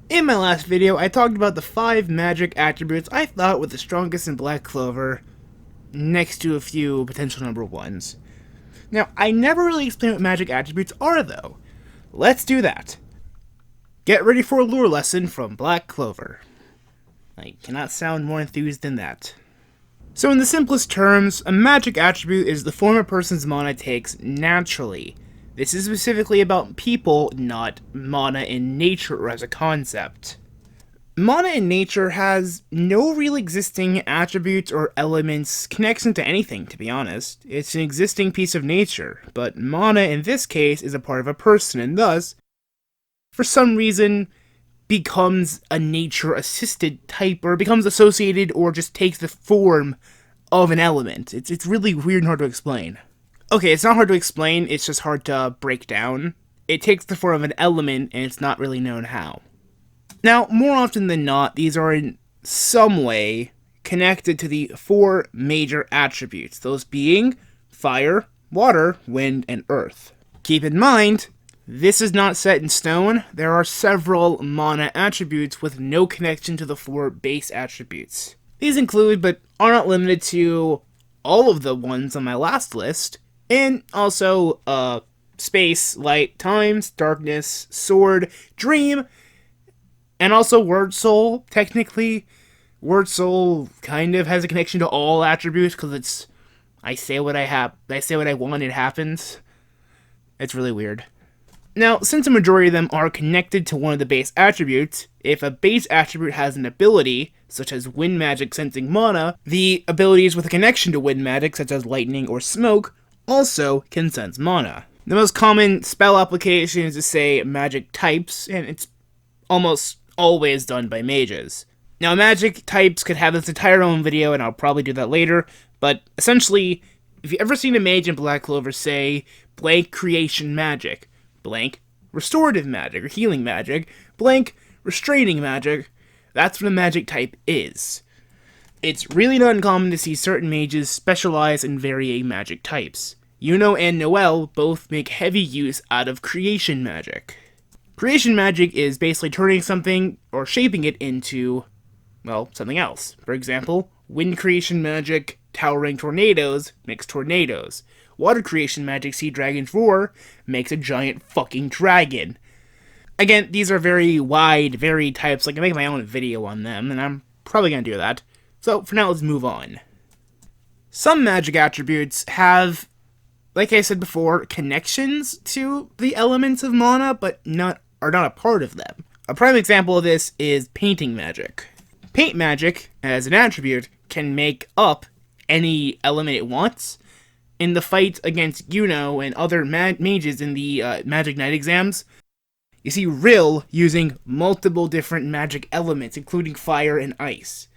In my last video, I talked about the 5 magic attributes I thought were the strongest in Black Clover, next to a few potential number 1s. Now, I never really explained what magic attributes are, though. Let's do that. Get ready for a lore lesson from Black Clover. I cannot sound more enthused than that. So in the simplest terms, a magic attribute is the form a person's mana takes naturally. This is specifically about people, not mana in nature as a concept. Mana in nature has no real existing attributes or elements connection to anything, to be honest. It's an existing piece of nature, but mana in this case is a part of a person, and thus, for some reason, becomes a nature-assisted type, or becomes associated, or just takes the form of an element. It's really weird and hard to explain. Okay, it's not hard to explain, it's just hard to break down. It takes the form of an element, and it's not really known how. Now, more often than not, these are in some way connected to the 4 major attributes, those being fire, water, wind, and earth. Keep in mind, this is not set in stone. There are several mana attributes with no connection to the 4 base attributes. These include, but are not limited to, all of the ones on my last list, and also, space, light, times, darkness, sword, dream, and also Word Soul. Technically, Word Soul kind of has a connection to all attributes, because it's, I say what I want, it happens. It's really weird. Now, since a majority of them are connected to one of the base attributes, if a base attribute has an ability, such as wind magic sensing mana, the abilities with a connection to wind magic, such as lightning or smoke, also can sense mana. The most common spell application is to say magic types, and it's almost always done by mages. Now, magic types could have its entire own video, and I'll probably do that later, but essentially, if you've ever seen a mage in Black Clover say, blank creation magic, blank restorative magic or healing magic, blank restraining magic, that's what a magic type is. It's really not uncommon to see certain mages specialize in varying magic types. Yuno and Noelle both make heavy use out of creation magic. Creation magic is basically turning something or shaping it into, well, something else. For example, wind creation magic, towering tornadoes makes tornadoes. Water creation magic, Sea Dragon's Roar, makes a giant fucking dragon. Again, these are very wide, varied types. I can make my own video on them, and I'm probably going to do that. So, for now, let's move on. Some magic attributes have, like I said before, connections to the elements of mana, but are not a part of them. A prime example of this is painting magic. Paint magic, as an attribute, can make up any element it wants. In the fight against Yuno and other mages in the Magic Knight exams, you see Rill using multiple different magic elements, including fire and ice.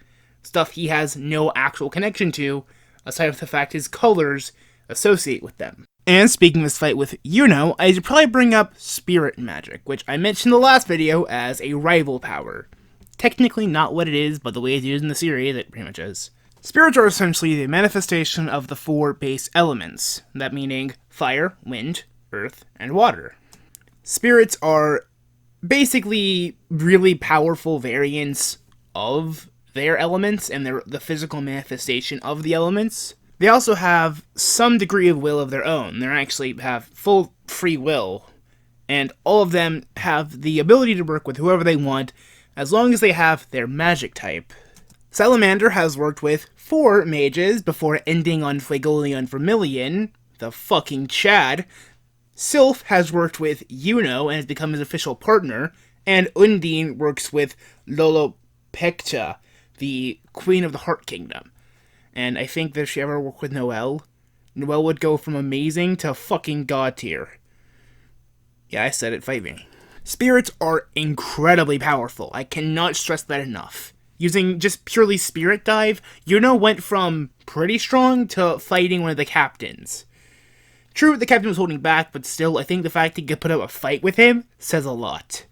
Stuff he has no actual connection to, aside from the fact his colors associate with them. And speaking of this fight with Yuno, I should probably bring up spirit magic, which I mentioned in the last video as a rival power. Technically not what it is, but the way it's used in the series, it pretty much is. Spirits are essentially the manifestation of the 4 base elements, that meaning fire, wind, earth, and water. Spirits are basically really powerful variants of their elements and the physical manifestation of the elements. They also have some degree of will of their own. They actually have full free will, and all of them have the ability to work with whoever they want, as long as they have their magic type. Salamander has worked with 4 mages before ending on Fuegoleon Vermilion, the fucking Chad. Sylph has worked with Yuno and has become his official partner, and Undine works with Lolopecta, the Queen of the Heart Kingdom. And I think that if she ever worked with Noelle, Noelle would go from amazing to fucking god tier. Yeah, I said it, fight me. Spirits are incredibly powerful. I cannot stress that enough. Using just purely Spirit Dive, Yuno went from pretty strong to fighting one of the captains. True, the captain was holding back, but still, I think the fact he could put up a fight with him says a lot.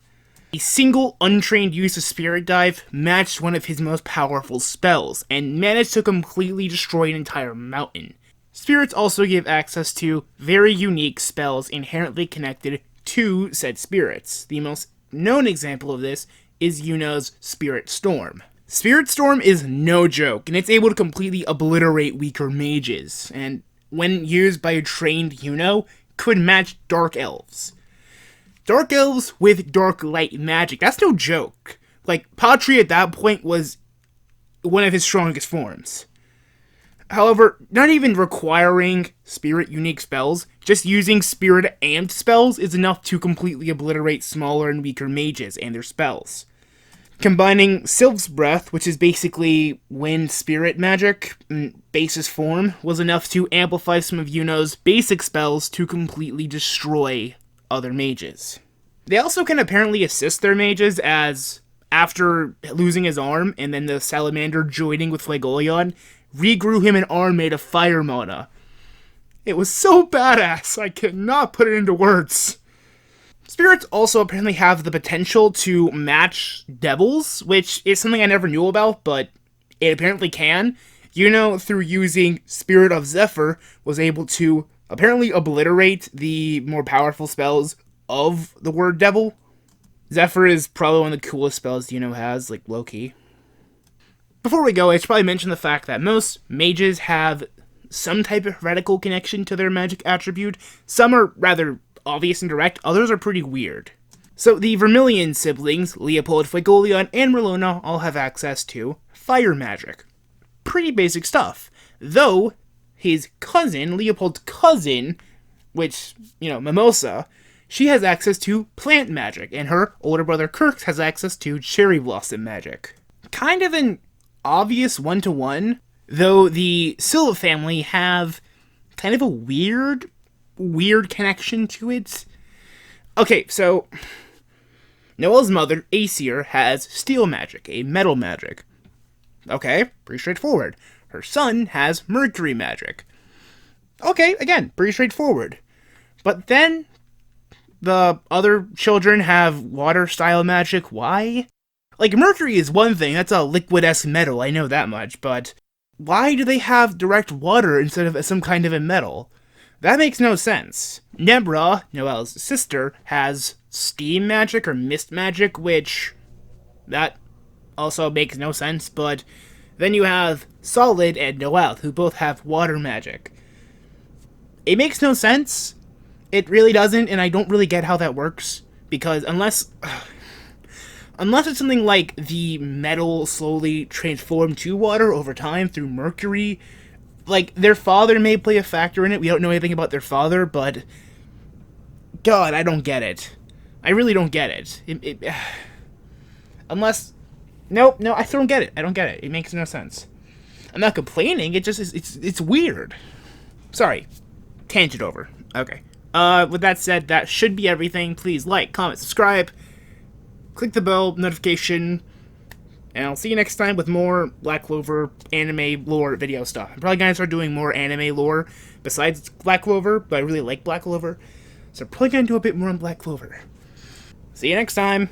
A single untrained use of Spirit Dive matched one of his most powerful spells, and managed to completely destroy an entire mountain. Spirits also give access to very unique spells inherently connected to said spirits. The most known example of this is Yuno's Spirit Storm. Spirit Storm is no joke, and it's able to completely obliterate weaker mages, and when used by a trained Yuno, could match Dark Elves. Dark Elves with Dark Light magic, that's no joke. Like, Patri at that point was one of his strongest forms. However, not even requiring Spirit unique spells, just using Spirit amped spells is enough to completely obliterate smaller and weaker mages and their spells. Combining Sylph's Breath, which is basically wind spirit magic, basis form, was enough to amplify some of Yuno's basic spells to completely destroy other mages. They also can apparently assist their mages, as after losing his arm and then the salamander joining with Flagoleon, regrew him an arm made of fire mana. It was so badass, I cannot put it into words. Spirits also apparently have the potential to match devils, which is something I never knew about, but it apparently can. Yuno, through using Spirit of Zephyr, was able to apparently obliterate the more powerful spells of the word devil. Zephyr is probably one of the coolest spells Yuno has, like low-key. Before we go, I should probably mention the fact that most mages have some type of heretical connection to their magic attribute. Some are rather obvious and direct, others are pretty weird. So the Vermilion siblings, Leopold, Flagoleon, and Merlona all have access to fire magic. Pretty basic stuff. Though, his cousin, Leopold's cousin, which, Mimosa, she has access to plant magic, and her older brother Kirk has access to cherry blossom magic. Kind of an obvious one-to-one, though the Silva family have kind of a weird connection to it. Okay, so Noelle's mother, Aesir, has steel magic, a metal magic. Okay, pretty straightforward. Her son has mercury magic. Okay, again, pretty straightforward. But then the other children have water-style magic. Why? Like, mercury is one thing, that's a liquid-esque metal, I know that much, but why do they have direct water instead of some kind of a metal? That makes no sense. Nebra, Noelle's sister, has steam magic or mist magic, which that also makes no sense, but then you have Solid and Noelle, who both have water magic. It makes no sense. It really doesn't, and I don't really get how that works, because unless it's something like the metal slowly transformed to water over time through mercury, like, their father may play a factor in it. We don't know anything about their father, but God, I don't get it. I really don't get it. Unless, no, I still don't get it. I don't get it. It makes no sense. I'm not complaining. It just is. It's weird. Sorry, tangent over. Okay. With that said, that should be everything. Please like, comment, subscribe, click the bell notification, and I'll see you next time with more Black Clover anime lore video stuff. I'm probably going to start doing more anime lore besides Black Clover, but I really like Black Clover, so I'm probably going to do a bit more on Black Clover. See you next time!